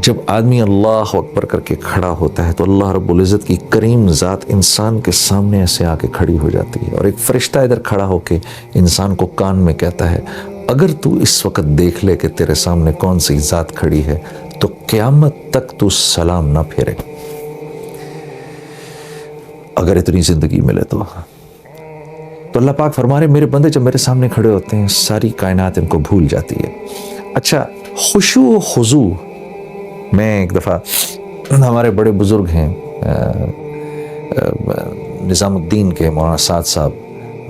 جب آدمی اللہ اکبر کر کے کھڑا ہوتا ہے تو اللہ رب العزت کی کریم ذات انسان کے سامنے ایسے آ کے کھڑی ہو جاتی ہے، اور ایک فرشتہ ادھر کھڑا ہو کے انسان کو کان میں کہتا ہے اگر تو اس وقت دیکھ لے کہ تیرے سامنے کون سی ذات کھڑی ہے تو قیامت تک تو سلام نہ پھیرے، اگر اتنی زندگی ملے تو اللہ پاک فرما رہے میرے بندے جب میرے سامنے کھڑے ہوتے ہیں ساری کائنات ان کو بھول جاتی ہے۔ اچھا، خشوع و خضوع، میں ایک دفعہ ہمارے بڑے بزرگ ہیں نظام الدین کے مولانا سعد صاحب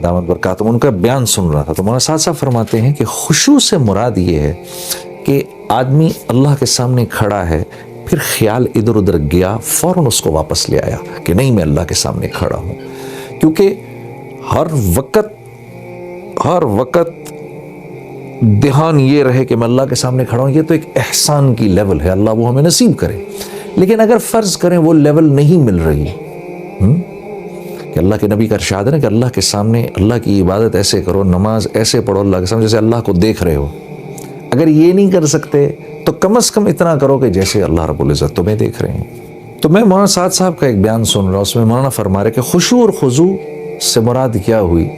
دامت برکاتہم، ان کا بیان سن رہا تھا تو مولانا سعد صاحب فرماتے ہیں کہ خشوع سے مراد یہ ہے کہ آدمی اللہ کے سامنے کھڑا ہے، پھر خیال ادھر ادھر گیا، فوراً اس کو واپس لے آیا کہ نہیں میں اللہ کے سامنے کھڑا ہوں، کیونکہ ہر وقت دھیان یہ رہے کہ میں اللہ کے سامنے کھڑا ہوں، یہ تو ایک احسان کی لیول ہے، اللہ وہ ہمیں نصیب کرے۔ لیکن اگر فرض کریں وہ لیول نہیں مل رہی کہ اللہ کے نبی کا ارشاد ہے نا کہ اللہ کے سامنے اللہ کی عبادت ایسے کرو، نماز ایسے پڑھو اللہ کے سامنے جیسے اللہ کو دیکھ رہے ہو، اگر یہ نہیں کر سکتے تو کم از کم اتنا کرو کہ جیسے اللہ رب العزت تمہیں دیکھ رہے ہیں۔ تو میں مولانا سعد صاحب کا ایک بیان سن رہا، اس میں مولانا فرما رہے کہ خشوع اور خضوع سے مراد کیا ہوئی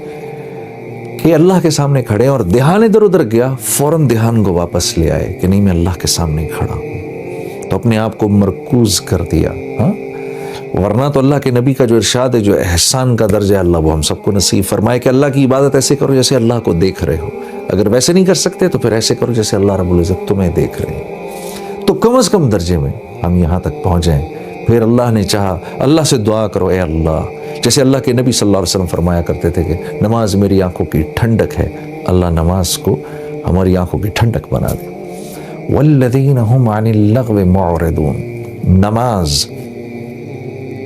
کہ اللہ کے سامنے کھڑے اور دھیان ادھر ادھر گیا، فوراً دھیان کو واپس لے آئے کہ نہیں میں اللہ کے سامنے کھڑا ہوں، تو اپنے آپ کو مرکوز کر دیا۔ ورنہ تو اللہ کے نبی کا جو ارشاد ہے، جو احسان کا درجہ ہے، اللہ وہ ہم سب کو نصیب فرمائے کہ اللہ کی عبادت ایسے کرو جیسے اللہ کو دیکھ رہے ہو، اگر ویسے نہیں کر سکتے تو پھر ایسے کرو جیسے اللہ رب العزت تمہیں دیکھ رہے ہیں، تو کم از کم درجے میں ہم یہاں تک پہنچیں۔ پھر اللہ نے چاہا اللہ سے دعا کرو، اے اللہ، جیسے اللہ کے نبی صلی اللہ علیہ وسلم فرمایا کرتے تھے کہ نماز میری آنکھوں کی ٹھنڈک ہے، اللہ نماز کو ہماری آنکھوں کی ٹھنڈک بنا دے۔ والذین هم عن اللغو معرضون، نماز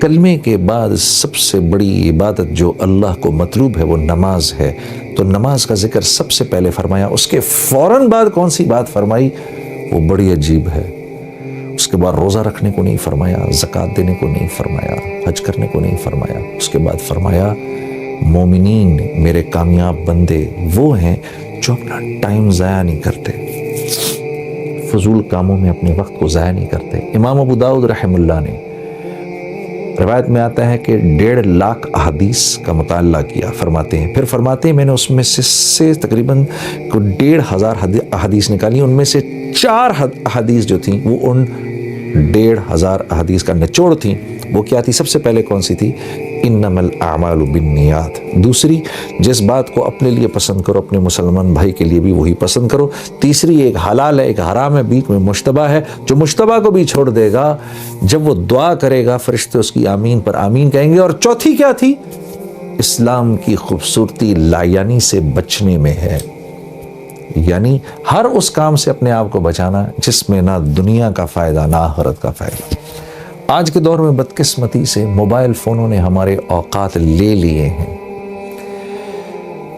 کلمے کے بعد سب سے بڑی عبادت جو اللہ کو مطلوب ہے وہ نماز ہے، تو نماز کا ذکر سب سے پہلے فرمایا، اس کے فوراً بعد کون سی بات فرمائی وہ بڑی عجیب ہے، اس کے بعد روزہ رکھنے کو نہیں فرمایا، زکوٰۃ دینے کو نہیں فرمایا، حج کرنے کو نہیں فرمایا، اس کے بعد فرمایا مومنین میرے کامیاب بندے وہ ہیں جو اپنا ٹائم ضائع نہیں کرتے، فضول کاموں میں اپنے وقت کو ضائع نہیں کرتے۔ امام ابو داؤد رحمہ اللہ نے روایت میں آتا ہے کہ 1.5 لاکھ احادیث کا مطالعہ کیا، فرماتے ہیں، پھر فرماتے ہیں میں نے اس میں سے تقریباً 1,500 احادیث نکالی، ان میں سے 4 احادیث جو تھیں وہ ان 1,500 احادیث کا نچوڑ تھیں۔ وہ کیا تھی؟ سب سے پہلے کون سی تھی؟ انما الاعمال بالنیات، دوسری جس بات کو اپنے لیے پسند کرو اپنے مسلمان بھائی کے لیے بھی وہی پسند کرو، تیسری ایک حلال ہے ایک حرام ہے، بیچ میں مشتبہ ہے، جو مشتبہ کو بھی چھوڑ دے گا جب وہ دعا کرے گا فرشتے اس کی آمین پر آمین کہیں گے، اور چوتھی کیا تھی؟ اسلام کی خوبصورتی لایانی سے بچنے میں ہے، یعنی ہر اس کام سے اپنے آپ کو بچانا جس میں نہ دنیا کا فائدہ نہ آخرت کا فائدہ۔ آج کے دور میں بدقسمتی سے موبائل فونوں نے ہمارے اوقات لے لیے ہیں۔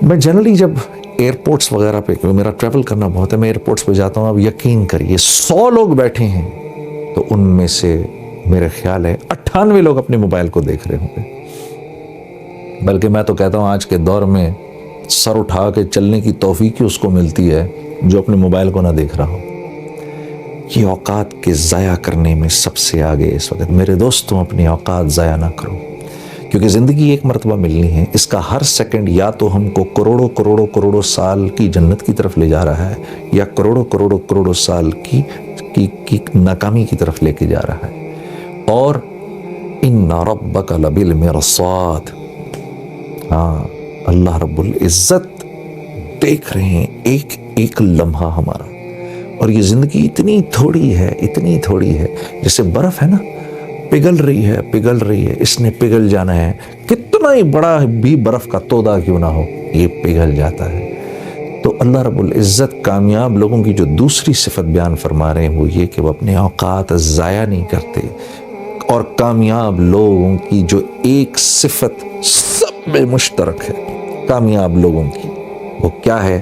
میں جنرلی جب ایئرپورٹس وغیرہ پہ، میرا ٹریول کرنا بہت ہے، میں ایئرپورٹس پہ جاتا ہوں، اب یقین کریے 100 لوگ بیٹھے ہیں تو ان میں سے میرے خیال ہے 98 لوگ اپنے موبائل کو دیکھ رہے ہوں گے، بلکہ میں تو کہتا ہوں آج کے دور میں سر اٹھا کے چلنے کی توفیق ہی اس کو ملتی ہے جو اپنے موبائل کو نہ دیکھ رہا ہو۔ یہ اوقات کے ضائع کرنے میں سب سے آگے اس وقت۔ میرے دوستوں اپنے اوقات ضائع نہ کرو، کیونکہ زندگی ایک مرتبہ ملنی ہے، اس کا ہر سیکنڈ یا تو ہم کو کروڑوں سال کی جنت کی طرف لے جا رہا ہے یا کروڑوں سال کی ناکامی کی طرف لے کے جا رہا ہے۔ اور ان ربک لبالمرصاد، ہاں اللہ رب العزت دیکھ رہے ہیں ایک ایک لمحہ ہمارا، اور یہ زندگی اتنی تھوڑی ہے جیسے برف ہے نا، پگھل رہی ہے، اس نے پگھل جانا ہے، کتنا ہی بڑا بھی برف کا تودہ کیوں نہ ہو یہ پگھل جاتا ہے۔ تو اللہ رب العزت کامیاب لوگوں کی جو دوسری صفت بیان فرما رہے ہیں وہ یہ کہ وہ اپنے اوقات ضائع نہیں کرتے، اور کامیاب لوگوں کی جو ایک صفت سب میں مشترک ہے کامیاب لوگوں کی، وہ کیا ہے؟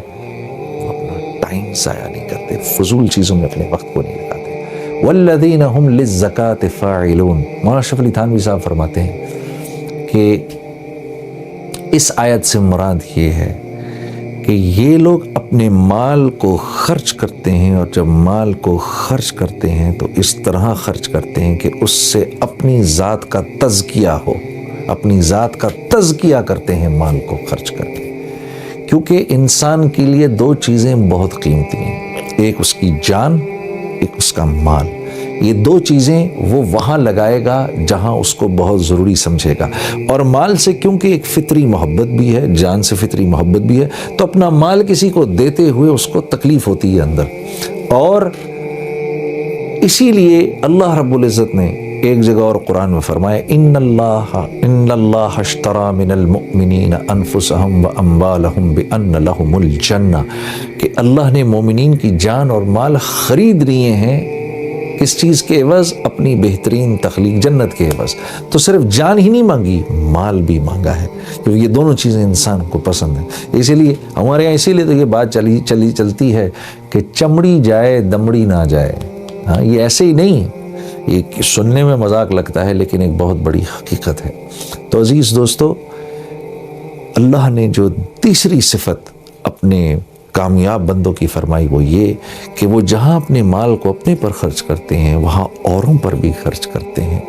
وہ اپنا ٹائم ضائع نہیں کرتے، فضول چیزوں میں اپنے وقت کو نہیں لگاتے۔ والذین هم للزکاة فاعلون، مولانا اشرف علی تھانوی صاحب فرماتے ہیں کہ اس آیت سے مراد یہ ہے کہ یہ لوگ اپنے مال کو خرچ کرتے ہیں، اور جب مال کو خرچ کرتے ہیں تو اس طرح خرچ کرتے ہیں کہ اس سے اپنی ذات کا تزکیہ ہو، اپنی ذات کا تزکیہ کرتے ہیں مال کو خرچ کر کے۔ کیونکہ انسان کے لیے دو چیزیں بہت قیمتی ہیں، ایک اس کی جان، ایک اس کا مال۔ یہ دو چیزیں وہ وہاں لگائے گا جہاں اس کو بہت ضروری سمجھے گا، اور مال سے کیونکہ ایک فطری محبت بھی ہے، جان سے فطری محبت بھی ہے، تو اپنا مال کسی کو دیتے ہوئے اس کو تکلیف ہوتی ہے اندر۔ اور اسی لیے اللہ رب العزت نے ایک جگہ اور قرآن میں فرمایا ان اللہ اشترى من المؤمنین انفسهم واموالهم بان لهم الجنہ، کہ اللہ نے مومنین کی جان اور مال خرید لیے ہیں، کس چیز کے عوض؟ اپنی بہترین تخلیق جنت کے عوض۔ تو صرف جان ہی نہیں مانگی، مال بھی مانگا ہے، کیونکہ یہ دونوں چیزیں انسان کو پسند ہیں۔ اسی لیے ہمارے یہاں اسی لیے تو یہ بات چلتی ہے کہ چمڑی جائے دمڑی نہ جائے۔ ہاں، یہ ایسے ہی نہیں، یہ سننے میں مذاق لگتا ہے لیکن ایک بہت بڑی حقیقت ہے۔ تو عزیز دوستو، اللہ نے جو تیسری صفت اپنے کامیاب بندوں کی فرمائی وہ یہ کہ وہ جہاں اپنے مال کو اپنے پر خرچ کرتے ہیں وہاں اوروں پر بھی خرچ کرتے ہیں۔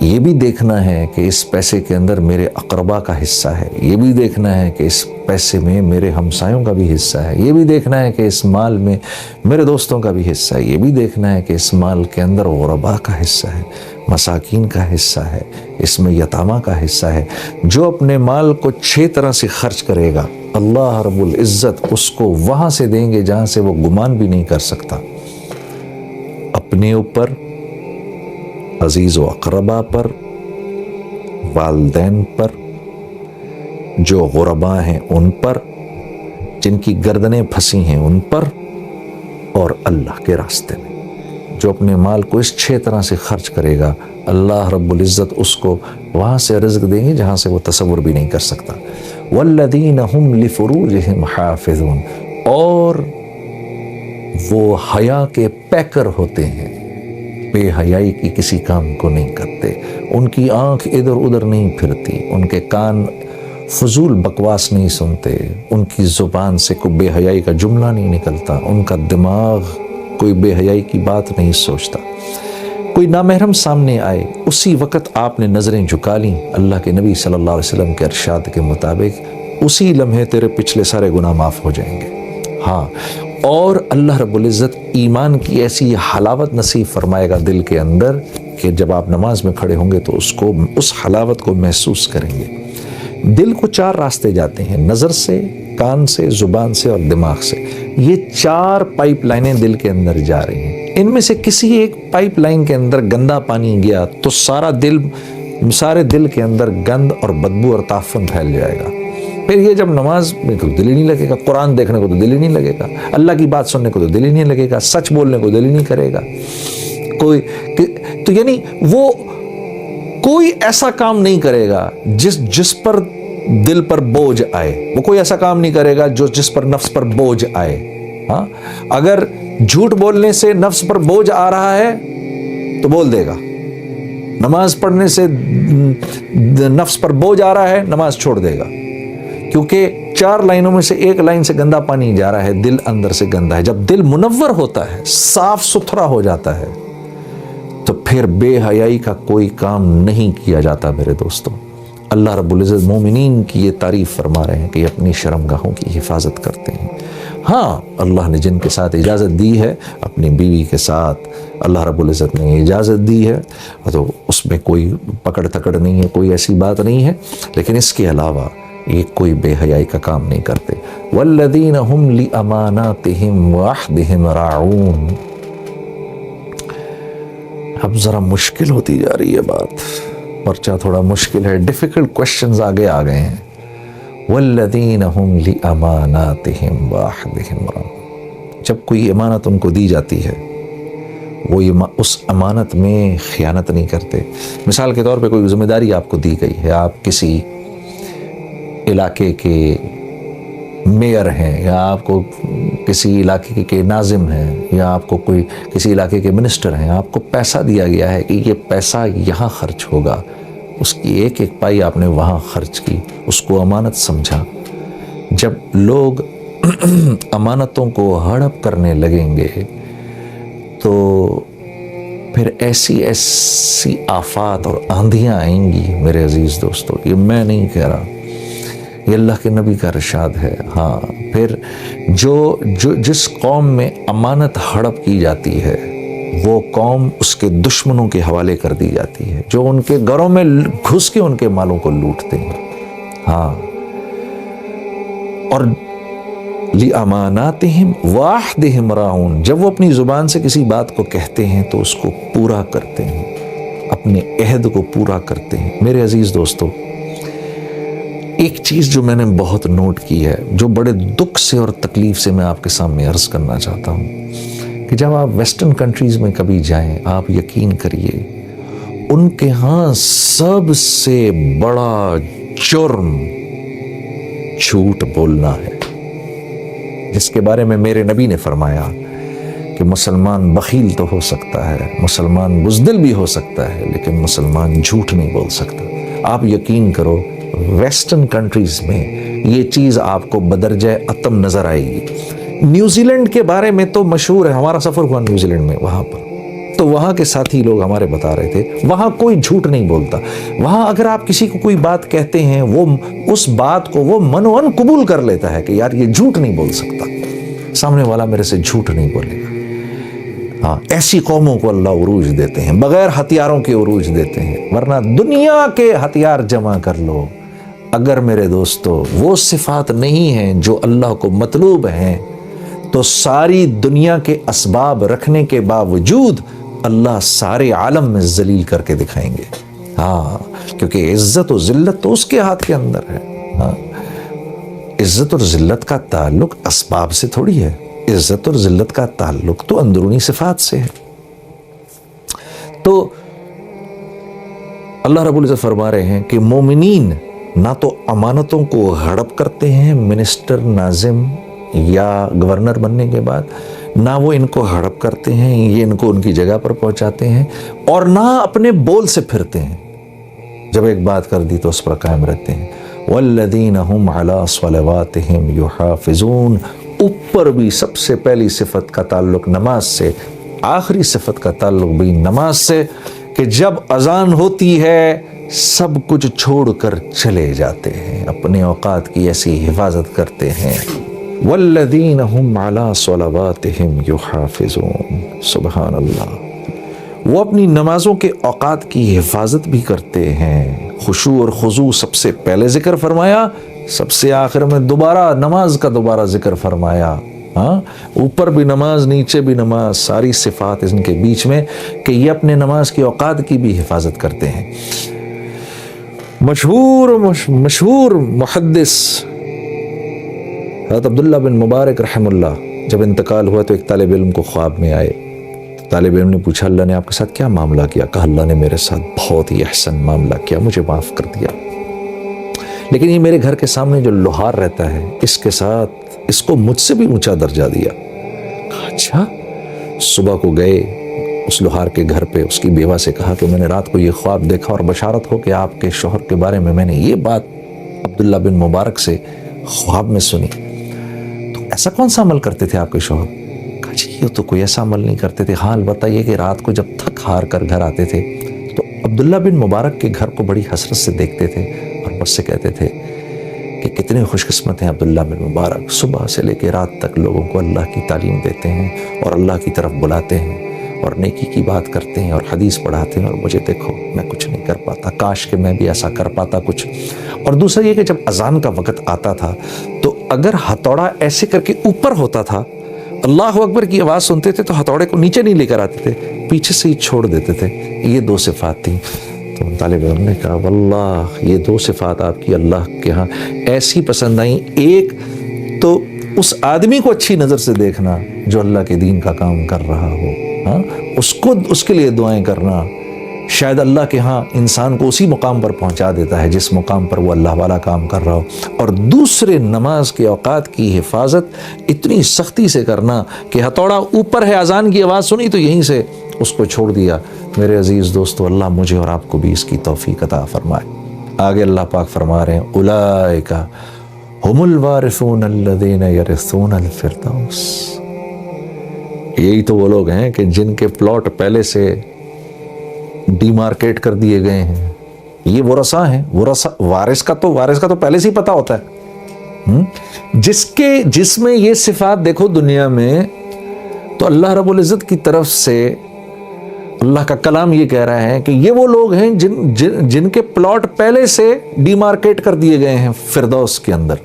یہ بھی دیکھنا ہے کہ اس پیسے کے اندر میرے اقربا کا حصہ ہے، یہ بھی دیکھنا ہے کہ اس پیسے میں میرے ہمسایوں کا بھی حصہ ہے، یہ بھی دیکھنا ہے کہ اس مال میں میرے دوستوں کا بھی حصہ ہے، یہ بھی دیکھنا ہے کہ اس مال کے اندر غربا کا حصہ ہے، مساکین کا حصہ ہے، اس میں یتامہ کا حصہ ہے۔ جو اپنے مال کو 6 طرح سے خرچ کرے گا، اللہ رب العزت اس کو وہاں سے دیں گے جہاں سے وہ گمان بھی نہیں کر سکتا۔ اپنے اوپر، عزیز و اقربا پر، والدین پر، جو غربا ہیں ان پر، جن کی گردنیں پھنسی ہیں ان پر، اور اللہ کے راستے میں۔ جو اپنے مال کو اس 6 طرح سے خرچ کرے گا، اللہ رب العزت اس کو وہاں سے رزق دیں گے جہاں سے وہ تصور بھی نہیں کر سکتا۔ والذین هم لفروجہم حافظون، اور وہ حیا کے پیکر ہوتے ہیں، بے حیائی کی کسی کام کو نہیں کرتے، ان کی آنکھ ادھر ادھر نہیں پھرتی، ان کے کان فضول بکواس نہیں سنتے، ان کی زبان سے کوئی بے حیائی کا جملہ نہیں نکلتا، ان کا دماغ کوئی بے حیائی کی بات نہیں سوچتا۔ کوئی نامحرم سامنے آئے، اسی وقت آپ نے نظریں جھکا لیں، اللہ کے نبی صلی اللہ علیہ وسلم کے ارشاد کے مطابق اسی لمحے تیرے پچھلے سارے گناہ معاف ہو جائیں گے۔ ہاں، اور اللہ رب العزت ایمان کی ایسی حلاوت نصیب فرمائے گا دل کے اندر کہ جب آپ نماز میں کھڑے ہوں گے تو اس حلاوت کو محسوس کریں گے۔ دل کو 4 راستے جاتے ہیں، نظر سے، کان سے، زبان سے اور دماغ سے۔ یہ 4 پائپ لائنیں دل کے اندر جا رہی ہیں۔ ان میں سے کسی ایک پائپ لائن کے اندر گندا پانی گیا تو سارے دل کے اندر گند اور بدبو اور تعفن پھیل جائے گا۔ پھر یہ جب نماز میں تو دل ہی نہیں لگے گا، قرآن دیکھنے کو تو دل ہی نہیں لگے گا، اللہ کی بات سننے کو تو دل ہی نہیں لگے گا، سچ بولنے کو دل ہی نہیں کرے گا تو یعنی وہ کوئی ایسا کام نہیں کرے گا جس پر دل پر بوجھ آئے، وہ کوئی ایسا کام نہیں کرے گا جس پر نفس پر بوجھ آئے۔ ہاں، اگر جھوٹ بولنے سے نفس پر بوجھ آ رہا ہے تو بول دے گا، نماز پڑھنے سے نفس پر بوجھ آ رہا ہے نماز چھوڑ دے گا، کیونکہ 4 لائنوں میں سے ایک لائن سے گندا پانی جا رہا ہے، دل اندر سے گندا ہے۔ جب دل منور ہوتا ہے، صاف ستھرا ہو جاتا ہے، تو پھر بے حیائی کا کوئی کام نہیں کیا جاتا۔ میرے دوستوں، اللہ رب العزت مومنین کی یہ تعریف فرما رہے ہیں کہ یہ اپنی شرمگاہوں کی حفاظت کرتے ہیں۔ ہاں، اللہ نے جن کے ساتھ اجازت دی ہے، اپنی بیوی کے ساتھ اللہ رب العزت نے اجازت دی ہے، تو اس میں کوئی پکڑ تکڑ نہیں ہے، کوئی ایسی بات نہیں ہے، لیکن اس کے علاوہ یہ کوئی بے حیائی کا کام نہیں کرتے۔ والذین هم لاماناتہم وعہدہم راعون۔ اب ذرا مشکل ہوتی جا رہی ہے بات، پرچہ تھوڑا مشکل ہے، ڈیفیکلٹ کوشچنز آگے آ گئے ہیں۔ والذین هم لاماناتہم وعہدہم راعون، جب کوئی امانت ان کو دی جاتی ہے وہ اس امانت میں خیانت نہیں کرتے۔ مثال کے طور پہ کوئی ذمہ داری آپ کو دی گئی ہے، آپ کسی علاقے کے میئر ہیں، یا آپ کو کسی علاقے کے ناظم ہیں، یا آپ کو کسی علاقے کے منسٹر ہیں، آپ کو پیسہ دیا گیا ہے کہ یہ پیسہ یہاں خرچ ہوگا، اس کی ایک ایک پائی آپ نے وہاں خرچ کی، اس کو امانت سمجھا۔ جب لوگ امانتوں کو ہڑپ کرنے لگیں گے تو پھر ایسی ایسی آفات اور آندھیاں آئیں گی میرے عزیز دوستو، یہ میں نہیں کہہ رہا، یہ اللہ کے نبی کا ارشاد ہے۔ ہاں، پھر جس قوم میں امانت ہڑپ کی جاتی ہے وہ قوم اس کے دشمنوں کے حوالے کر دی جاتی ہے، جو ان کے گھروں میں گھس کے ان کے مالوں کو لوٹتے ہیں۔ ہاں، اور لِأَمَانَاتِهِمْ وَعَهْدِهِمْ رَاعُونَ، جب وہ اپنی زبان سے کسی بات کو کہتے ہیں تو اس کو پورا کرتے ہیں، اپنے عہد کو پورا کرتے ہیں۔ میرے عزیز دوستو، ایک چیز جو میں نے بہت نوٹ کی ہے، جو بڑے دکھ سے اور تکلیف سے میں آپ کے سامنے عرض کرنا چاہتا ہوں، کہ جب آپ ویسٹرن کنٹریز میں کبھی جائیں، آپ یقین کریے ان کے ہاں سب سے بڑا جرم جھوٹ بولنا ہے، جس کے بارے میں میرے نبی نے فرمایا کہ مسلمان بخیل تو ہو سکتا ہے، مسلمان بزدل بھی ہو سکتا ہے، لیکن مسلمان جھوٹ نہیں بول سکتا۔ آپ یقین کرو ویسٹرن کنٹریز میں یہ چیز آپ کو بدرجہ اتم نظر آئے گی۔ نیوزی لینڈ کے بارے میں تو مشہور ہے، ہمارا سفر ہوا نیوزی لینڈ میں، وہاں پر تو وہاں کے ساتھی لوگ ہمارے بتا رہے تھے وہاں کوئی جھوٹ نہیں بولتا۔ وہاں اگر آپ کسی کو کوئی بات کہتے ہیں وہ اس بات کو وہ منوان قبول کر لیتا ہے کہ یار یہ جھوٹ نہیں بول سکتا، سامنے والا میرے سے جھوٹ نہیں بولے گا۔ ہاں، ایسی قوموں کو اللہ عروج دیتے ہیں، بغیر ہتھیاروں کے عروج دیتے ہیں، ورنہ دنیا کے ہتھیار جمع کر لو، اگر میرے دوستو وہ صفات نہیں ہیں جو اللہ کو مطلوب ہیں تو ساری دنیا کے اسباب رکھنے کے باوجود اللہ سارے عالم میں ذلیل کر کے دکھائیں گے۔ ہاں، کیونکہ عزت و ذلت تو اس کے ہاتھ کے اندر ہے۔ ہاں، عزت اور ذلت کا تعلق اسباب سے تھوڑی ہے، عزت اور ذلت کا تعلق تو اندرونی صفات سے ہے۔ تو اللہ رب العزت فرما رہے ہیں کہ مومنین نہ تو امانتوں کو ہڑپ کرتے ہیں منسٹر، ناظم یا گورنر بننے کے بعد، نہ وہ ان کو ہڑپ کرتے ہیں، یہ ان کو ان کی جگہ پر پہنچاتے ہیں، اور نہ اپنے بول سے پھرتے ہیں، جب ایک بات کر دی تو اس پر قائم رہتے ہیں۔ والذین هم علی صلواتہم یحافظون، اوپر بھی سب سے پہلی صفت کا تعلق نماز سے، آخری صفت کا تعلق بھی نماز سے، کہ جب اذان ہوتی ہے سب کچھ چھوڑ کر چلے جاتے ہیں، اپنے اوقات کی ایسی حفاظت کرتے ہیں۔ والذین هم علی صلواتہم یحافظون، سبحان اللہ، وہ اپنی نمازوں کے اوقات کی حفاظت بھی کرتے ہیں۔ خشوع اور خضوع سب سے پہلے ذکر فرمایا، سب سے آخر میں دوبارہ نماز کا دوبارہ ذکر فرمایا۔ ہاں، اوپر بھی نماز، نیچے بھی نماز، ساری صفات ان کے بیچ میں کہ یہ اپنے نماز کے اوقات کی بھی حفاظت کرتے ہیں۔ مشہور محدث حضرت عبداللہ بن مبارک رحم اللہ جب انتقال ہوا تو ایک طالب علم کو خواب میں آئے، طالب علم نے پوچھا اللہ نے آپ کے ساتھ کیا معاملہ کیا؟ کہا اللہ نے میرے ساتھ بہت ہی احسن معاملہ کیا، مجھے معاف کر دیا، لیکن یہ میرے گھر کے سامنے جو لوہار رہتا ہے اس کے ساتھ اس کو مجھ سے بھی اونچا درجہ دیا۔ کہا اچھا؟ صبح کو گئے اس لوہار کے گھر پہ، اس کی بیوہ سے کہا کہ میں نے رات کو یہ خواب دیکھا اور بشارت ہو کہ آپ کے شوہر کے بارے میں نے یہ بات عبداللہ بن مبارک سے خواب میں سنی، تو ایسا کون سا عمل کرتے تھے آپ کے شوہر؟ کہا جی یہ تو کوئی ایسا عمل نہیں کرتے تھے، ہاں البتہ یہ کہ رات کو جب تھک ہار کر گھر آتے تھے تو عبداللہ بن مبارک کے گھر کو بڑی حسرت سے دیکھتے تھے اور مجھ سے کہتے تھے کہ کتنے خوش قسمت ہیں عبداللہ بن مبارک، صبح سے لے کے رات تک لوگوں کو اللہ کی تعلیم دیتے ہیں اور اللہ کی طرف بلاتے ہیں اور نیکی کی بات کرتے ہیں اور حدیث پڑھاتے ہیں، اور مجھے دیکھو میں کچھ نہیں کر پاتا، کاش کہ میں بھی ایسا کر پاتا کچھ۔ اور دوسرا یہ کہ جب اذان کا وقت آتا تھا تو اگر ہتھوڑا ایسے کر کے اوپر ہوتا تھا، اللہ اکبر کی آواز سنتے تھے تو ہتھوڑے کو نیچے نہیں لے کر آتے تھے، پیچھے سے ہی چھوڑ دیتے تھے۔ یہ دو صفات تھیں۔ تو طالب علم نے کہا واللہ یہ دو صفات آپ کی اللہ کے ہاں ایسی پسند آئیں، ایک تو اس آدمی کو اچھی نظر سے دیکھنا جو اللہ کے دین کا کام کر رہا ہو، ہاں اس کے لیے دعائیں کرنا، شاید اللہ کے ہاں انسان کو اسی مقام پر پہنچا دیتا ہے جس مقام پر وہ اللہ والا کام کر رہا ہو۔ اور دوسرے نماز کے اوقات کی حفاظت اتنی سختی سے کرنا کہ ہتھوڑا اوپر ہے، اذان کی آواز سنی تو یہیں سے اس کو چھوڑ دیا۔ میرے عزیز دوستو، اللہ مجھے اور آپ کو بھی اس کی توفیق عطا فرمائے۔ آگے اللہ پاک فرما رہے ہیں اولئک ہم الوارثون الذین یرثون الفردوس، یہی تو وہ لوگ ہیں کہ جن کے پلاٹ پہلے سے ڈی مارکیٹ کر دیے گئے ہیں. یہ ورثاء ہیں. وارث کا تو پہلے سے ہی پتا ہوتا ہے. جس میں یہ صفات دیکھو دنیا میں، تو اللہ رب العزت کی طرف سے اللہ کا کلام یہ کہہ رہا ہے کہ یہ وہ لوگ ہیں جن کے پلاٹ پہلے سے ڈی مارکیٹ کر دیے گئے ہیں فردوس کے اندر.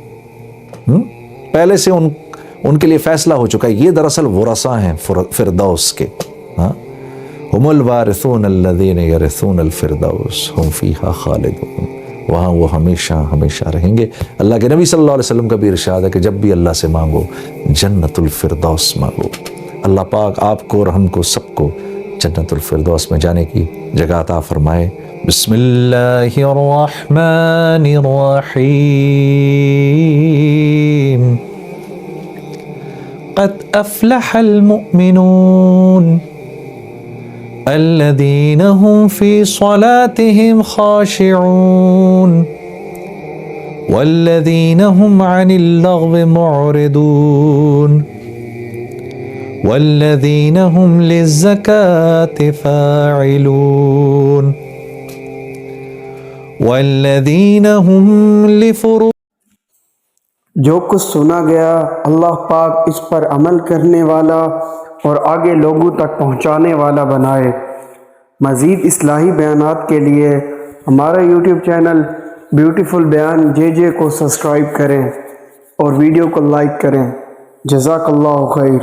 پہلے سے ان کے لیے فیصلہ ہو چکا ہے. یہ دراصل ورثاء ہیں فردوس کے. ہم الوارثون الذین یرثون الفردوس ہم فیہا خالدون، وہاں وہ ہمیشہ ہمیشہ رہیں گے. اللہ کے نبی صلی اللہ علیہ وسلم کا بھی ارشاد ہے کہ جب بھی اللہ سے مانگو جنت الفردوس مانگو. اللہ پاک آپ کو اور ہم کو سب کو جنت الفردوس میں جانے کی جگہ عطا فرمائے. بسم اللہ الرحمن الرحیم. قد افلح المؤمنون الذين هم في صلاتهم خاشعون والذين هم عن اللغو معرضون والذين هم للزكاة فاعلون والذين هم لفروجهم. جو کچھ سنا گیا اللہ پاک اس پر عمل کرنے والا اور آگے لوگوں تک پہنچانے والا بنائے. مزید اصلاحی بیانات کے لیے ہمارا یوٹیوب چینل بیوٹیفل بیان JJ کو سبسکرائب کریں اور ویڈیو کو لائک کریں. جزاک اللہ خیر.